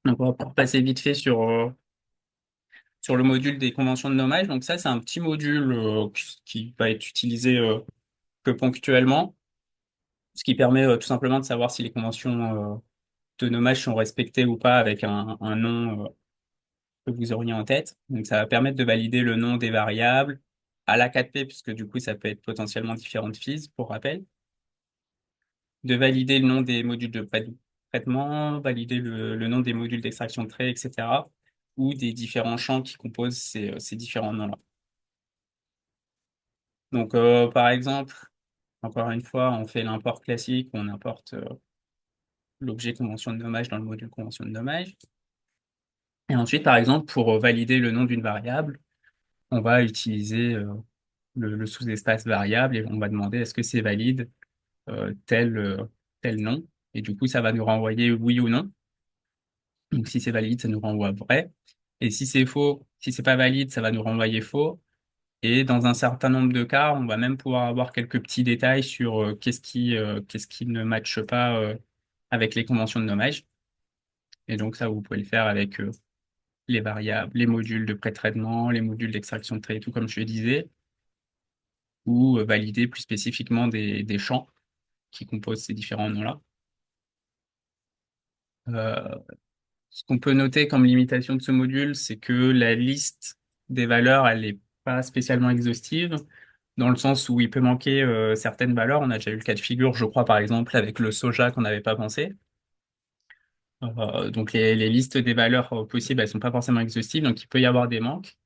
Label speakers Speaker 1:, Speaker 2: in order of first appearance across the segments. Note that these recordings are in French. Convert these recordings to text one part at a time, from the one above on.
Speaker 1: Donc, on va pouvoir passer vite fait sur le module des conventions de nommage. Donc, ça, c'est un petit module qui va être utilisé que ponctuellement, ce qui permet tout simplement de savoir si les conventions de nommage sont respectées ou pas avec un nom que vous auriez en tête. Donc, ça va permettre de valider le nom des variables à la 4P, puisque du coup, ça peut être potentiellement différentes fees, pour rappel. De valider le nom des modules de traitement, valider le nom des modules d'extraction de traits, etc. ou des différents champs qui composent ces différents noms-là. Donc, par exemple, encore une fois, on fait l'import classique, on importe l'objet convention de nommage dans le module convention de nommage. Et ensuite, par exemple, pour valider le nom d'une variable, on va utiliser le sous-espace variable et on va demander est-ce que c'est valide tel nom. Et du coup, ça va nous renvoyer oui ou non. Donc, si c'est valide, ça nous renvoie vrai. Et si c'est faux, si c'est pas valide, ça va nous renvoyer faux. Et dans un certain nombre de cas, on va même pouvoir avoir quelques petits détails sur qu'est-ce qui ne matche pas avec les conventions de nommage. Et donc, ça, vous pouvez le faire avec les variables, les modules de pré-traitement, les modules d'extraction de traits et tout, comme je le disais, ou valider plus spécifiquement des champs qui composent ces différents noms-là. Euh, Ce qu'on peut noter comme limitation de ce module, c'est que la liste des valeurs, elle n'est pas spécialement exhaustive, dans le sens où il peut manquer certaines valeurs. On a déjà eu le cas de figure, je crois, par exemple, avec le soja qu'on n'avait pas pensé. Donc les listes des valeurs possibles, elles sont pas forcément exhaustives, donc il peut y avoir des manques.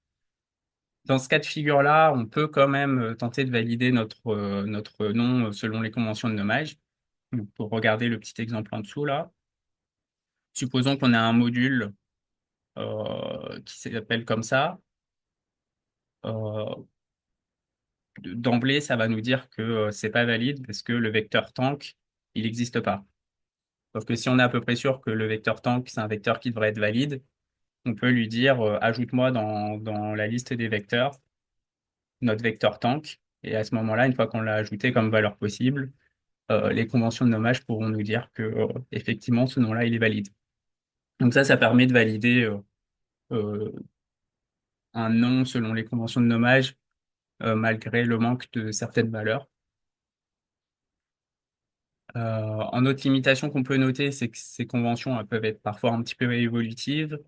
Speaker 1: Dans ce cas de figure-là, on peut quand même tenter de valider notre nom selon les conventions de nommage. Donc, pour regarder le petit exemple en dessous, là, supposons qu'on a un module qui s'appelle comme ça. Euh, D'emblée, ça va nous dire que c'est pas valide parce que le vecteur tank, il n'existe pas. Sauf que si on est à peu près sûr que le vecteur tank, c'est un vecteur qui devrait être valide, on peut lui dire ajoute-moi dans la liste des vecteurs notre vecteur tank. Et à ce moment-là, une fois qu'on l'a ajouté comme valeur possible, les conventions de nommage pourront nous dire que effectivement ce nom-là, il est valide. Donc ça permet de valider euh, un nom selon les conventions de nommage malgré le manque de certaines valeurs. En autre limitation qu'on peut noter, c'est que ces conventions elles peuvent être parfois un petit peu évolutives,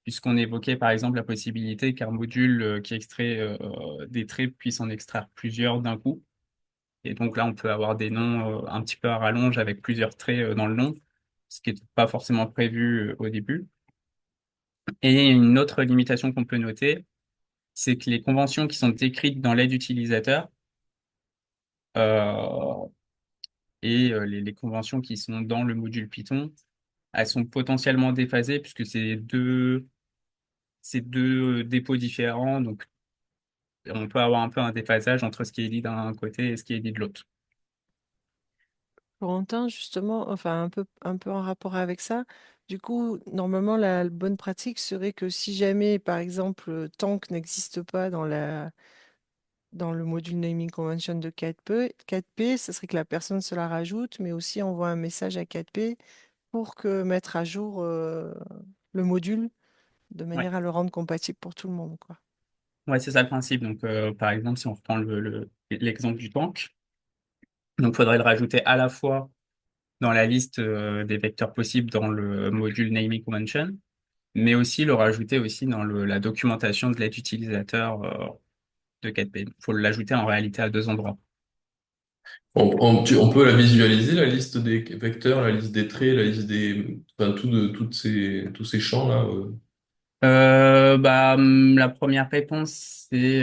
Speaker 1: puisqu'on évoquait par exemple la possibilité qu'un module qui extrait des traits puisse en extraire plusieurs d'un coup. Et donc là, on peut avoir des noms un petit peu à rallonge avec plusieurs traits dans le nom, ce qui n'est pas forcément prévu au début. Et une autre limitation qu'on peut noter, c'est que les conventions qui sont décrites dans l'aide utilisateur euh, et les conventions qui sont dans le module Python, elles sont potentiellement déphasées puisque c'est deux dépôts différents. Donc, on peut avoir un peu un déphasage entre ce qui est dit d'un côté et ce qui est dit de l'autre.
Speaker 2: Corentin, justement, enfin un peu en rapport avec ça. Du coup, normalement, la bonne pratique serait que si jamais, par exemple, Tank n'existe pas dans le module naming convention de 4P, ce serait que la personne se la rajoute, mais aussi envoie un message à 4P pour que mettre à jour le module de
Speaker 1: Ouais,
Speaker 2: manière à le rendre compatible pour tout le monde, quoi.
Speaker 1: ouais, c'est ça le principe. Donc, par exemple, si on reprend l'exemple du tank, donc, il faudrait le rajouter à la fois dans la liste des vecteurs possibles dans le module naming convention, mais aussi le rajouter aussi dans la documentation de l'aide utilisateur de 4P. Il faut l'ajouter en réalité à deux endroits.
Speaker 3: On peut la visualiser, la liste des vecteurs, la liste des traits, la liste enfin, tous ces champs-là.
Speaker 1: La première réponse, c'est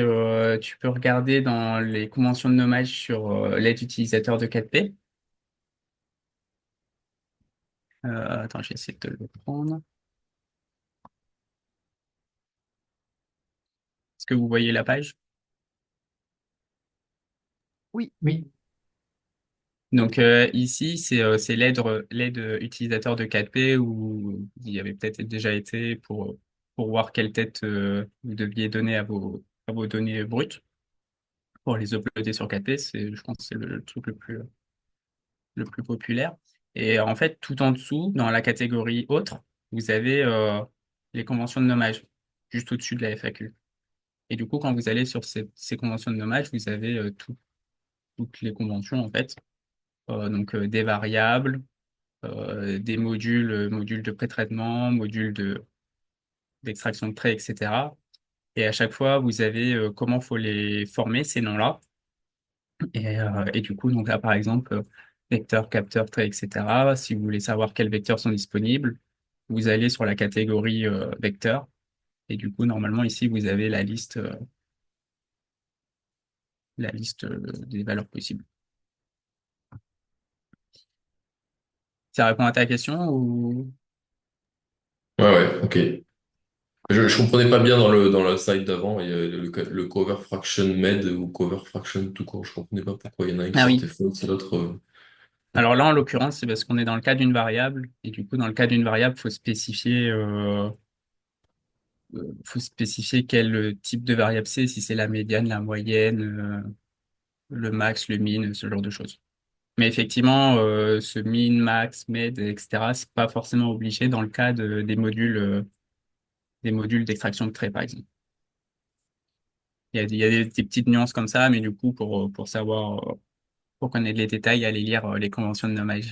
Speaker 1: tu peux regarder dans les conventions de nommage sur l'aide utilisateur de 4P. Attends, je vais essayer de le prendre. Est-ce que vous voyez la page?
Speaker 2: Oui,
Speaker 4: Oui.
Speaker 1: Donc ici, c'est l'aide utilisateur de 4P où il y avait peut-être déjà été pour voir quelle tête vous deviez donner à vos données brutes pour les uploader sur 4P. Je pense que c'est le truc le plus populaire. Et en fait, tout en dessous, dans la catégorie autre, vous avez les conventions de nommage juste au-dessus de la FAQ. Et du coup, quand vous allez sur ces conventions de nommage, vous avez toutes les conventions en fait. Donc des variables, des modules, modules de pré-traitement, modules d'extraction de traits, etc. Et à chaque fois, vous avez comment faut les former, ces noms-là. Et du coup, donc là, par exemple, vecteur, capteur, trait, etc. Si vous voulez savoir quels vecteurs sont disponibles, vous allez sur la catégorie vecteur. Et du coup, normalement, ici, vous avez la liste des valeurs possibles. Ça répond à ta question ou...
Speaker 3: Ouais, ouais, ok. Je comprenais pas bien dans la slide d'avant, il y a le cover fraction med ou cover fraction tout court. Je comprenais pas pourquoi il y en a un qui
Speaker 1: Ah
Speaker 3: sortait
Speaker 1: oui.
Speaker 3: false et l'autre.
Speaker 1: Alors là, en l'occurrence, c'est parce qu'on est dans le cas d'une variable. Et du coup, dans le cas d'une variable, faut spécifier quel type de variable c'est, si c'est la médiane, la moyenne, le max, le min, ce genre de choses. Mais effectivement, ce min, max, med, etc., c'est pas forcément obligé dans le cas des modules d'extraction de traits, par exemple. Il y a des petites nuances comme ça, mais du coup, pour savoir, pour connaître les détails, allez lire les conventions de nommage.